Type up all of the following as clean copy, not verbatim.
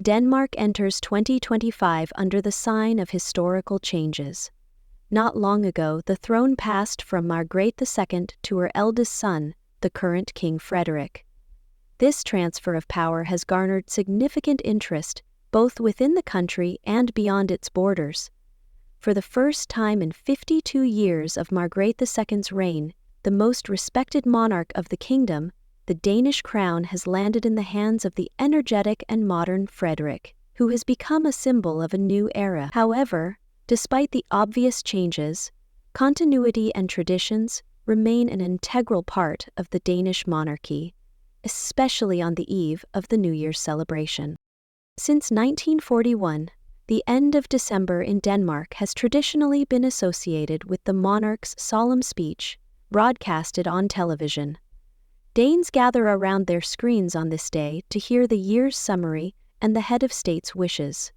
Denmark enters 2025 under the sign of historical changes. Not long ago, the throne passed from Margrethe II to her eldest son, the current King Frederik. This transfer of power has garnered significant interest, both within the country and beyond its borders. For the first time in 52 years of Margrethe II's reign, the most respected monarch of the kingdom, the Danish crown has landed in the hands of the energetic and modern Frederik, who has become a symbol of a new era. However, despite the obvious changes, continuity and traditions remain an integral part of the Danish monarchy, especially on the eve of the New Year's celebration. Since 1941, the end of December in Denmark has traditionally been associated with the monarch's solemn speech, broadcasted on television. Danes gather around their screens on this day to hear the year's summary and the head of state's wishes.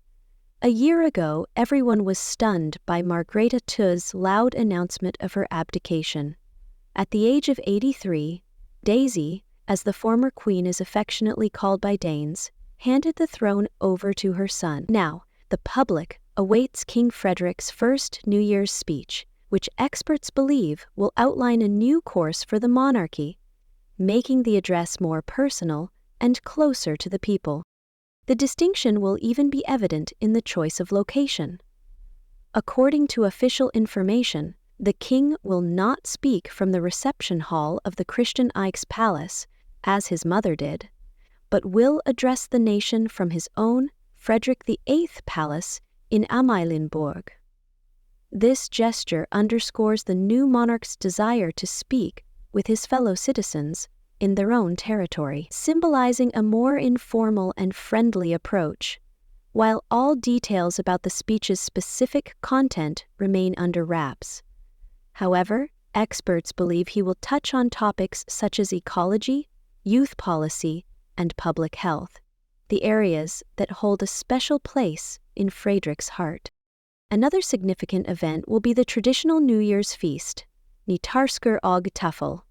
A year ago, everyone was stunned by Margrethe II's loud announcement of her abdication. At the age of 83, Daisy, as the former queen is affectionately called by Danes, handed the throne over to her son. Now, the public awaits King Frederik's first New Year's speech, which experts believe will outline a new course for the monarchy, making the address more personal and closer to the people. The distinction will even be evident in the choice of location. According to official information, the king will not speak from the reception hall of the Christian X Palace, as his mother did, but will address the nation from his own Frederik VIII Palace in Amalienborg. This gesture underscores the new monarch's desire to speak with his fellow citizens in their own territory, symbolizing a more informal and friendly approach. While all details about the speech's specific content remain under wraps. However, experts believe he will touch on topics such as ecology, youth policy, and public health, the areas that hold a special place in Frederik's heart. Another significant event will be the traditional New Year's feast, Nytårskaften og Tafel,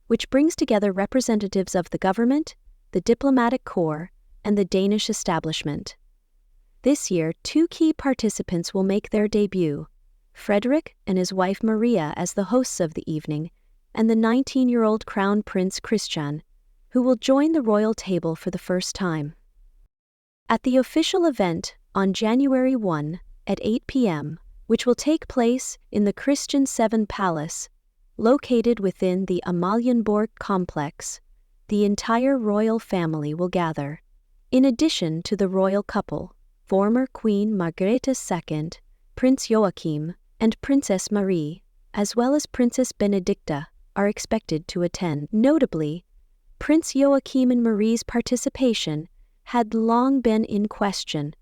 which brings together representatives of the government, the diplomatic corps, and the Danish establishment. This year, two key participants will make their debut, Frederik and his wife Maria as the hosts of the evening, and the 19-year-old Crown Prince Christian, who will join the royal table for the first time. At the official event on January 1 at 8 p.m., which will take place in the Christian 7 Palace, located within the Amalienborg complex, the entire royal family will gather. In addition to the royal couple, former Queen Margrethe II, Prince Joachim, and Princess Marie, as well as Princess Benedicta, are expected to attend. Notably, Prince Joachim and Marie's participation had long been in question,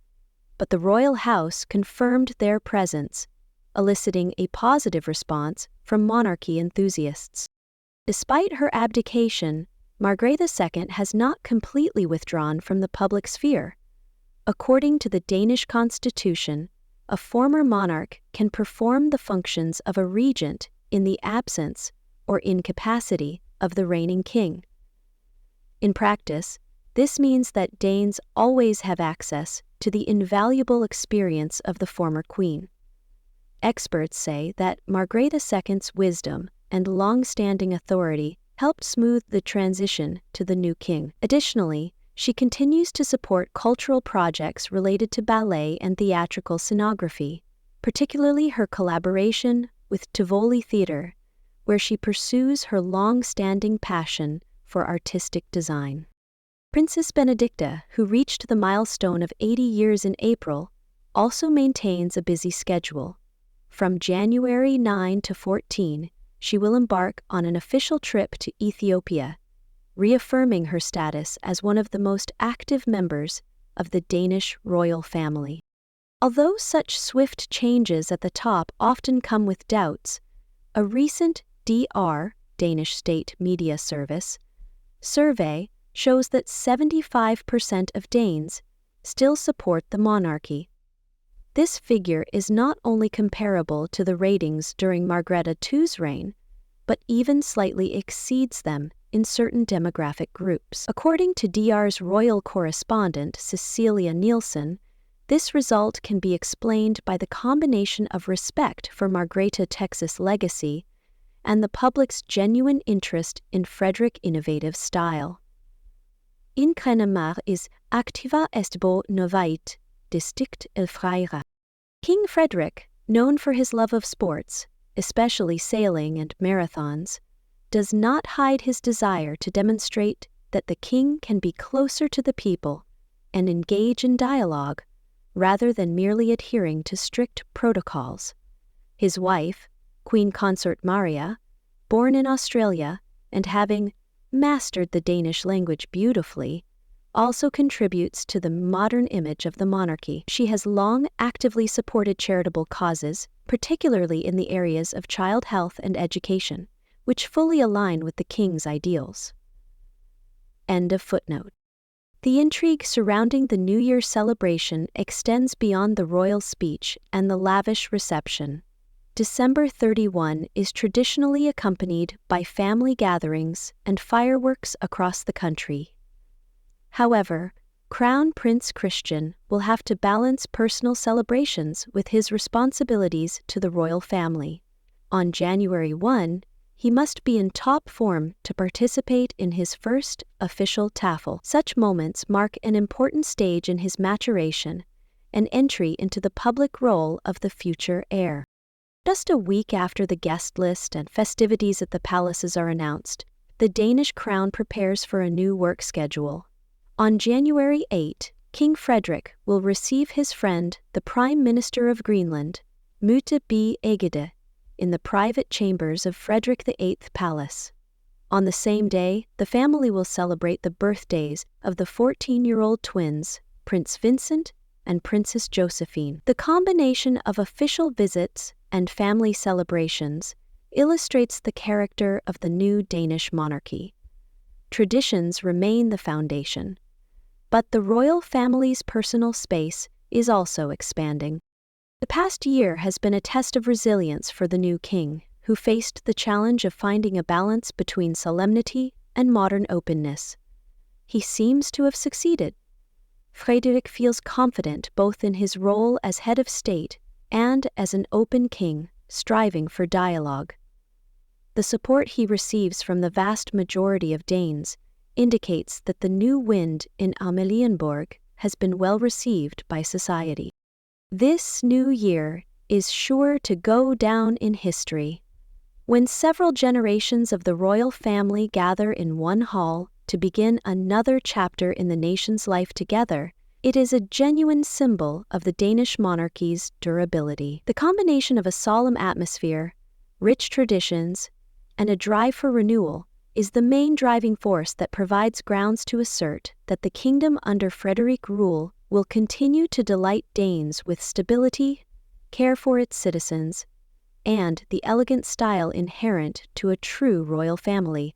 but the royal house confirmed their presence, eliciting a positive response from monarchy enthusiasts. Despite her abdication, Margrethe II has not completely withdrawn from the public sphere. According to the Danish constitution, a former monarch can perform the functions of a regent in the absence or incapacity of the reigning king. In practice, this means that Danes always have access to the invaluable experience of the former queen. Experts say that Margrethe II's wisdom and long-standing authority helped smooth the transition to the new king. Additionally, she continues to support cultural projects related to ballet and theatrical scenography, particularly her collaboration with Tivoli Theatre, where she pursues her long-standing passion for artistic design. Princess Benedicta, who reached the milestone of 80 years in April, also maintains a busy schedule. From January 9 to 14, she will embark on an official trip to Ethiopia, reaffirming her status as one of the most active members of the Danish royal family. Although such swift changes at the top often come with doubts, a recent Danish State Media Service survey shows that 75% of Danes still support the monarchy. This figure is not only comparable to the ratings during Margrethe II's reign, but even slightly exceeds them in certain demographic groups. According to DR's royal correspondent Cecilia Nielsen, this result can be explained by the combination of respect for Margrethe Tex's legacy and the public's genuine interest in Frederik's innovative style. Inkenemar is activa estbo novait, distict el freira. King Frederik, known for his love of sports, especially sailing and marathons, does not hide his desire to demonstrate that the king can be closer to the people and engage in dialogue rather than merely adhering to strict protocols. His wife, Queen Consort Maria, born in Australia and having mastered the Danish language beautifully, also contributes to the modern image of the monarchy. She has long actively supported charitable causes, particularly in the areas of child health and education, which fully align with the king's ideals. End of footnote. The intrigue surrounding the New Year celebration extends beyond the royal speech and the lavish reception. December 31 is traditionally accompanied by family gatherings and fireworks across the country. However, Crown Prince Christian will have to balance personal celebrations with his responsibilities to the royal family. On January 1, he must be in top form to participate in his first official tafel. Such moments mark an important stage in his maturation and entry into the public role of the future heir. Just a week after the guest list and festivities at the palaces are announced, the Danish crown prepares for a new work schedule. On January 8, King Frederik will receive his friend, the Prime Minister of Greenland, Mette B. Egede, in the private chambers of Frederik VIII Palace. On the same day, the family will celebrate the birthdays of the 14-year-old twins, Prince Vincent and Princess Josephine. The combination of official visits and family celebrations illustrates the character of the new Danish monarchy. Traditions remain the foundation, but the royal family's personal space is also expanding. The past year has been a test of resilience for the new king, who faced the challenge of finding a balance between solemnity and modern openness. He seems to have succeeded. Frederik feels confident both in his role as head of state and as an open king, striving for dialogue. The support he receives from the vast majority of Danes indicates that the new wind in Amalienborg has been well received by society. This new year is sure to go down in history. When several generations of the royal family gather in one hall to begin another chapter in the nation's life together, it is a genuine symbol of the Danish monarchy's durability. The combination of a solemn atmosphere, rich traditions, and a drive for renewal is the main driving force that provides grounds to assert that the kingdom under Frederik's rule will continue to delight Danes with stability, care for its citizens, and the elegant style inherent to a true royal family.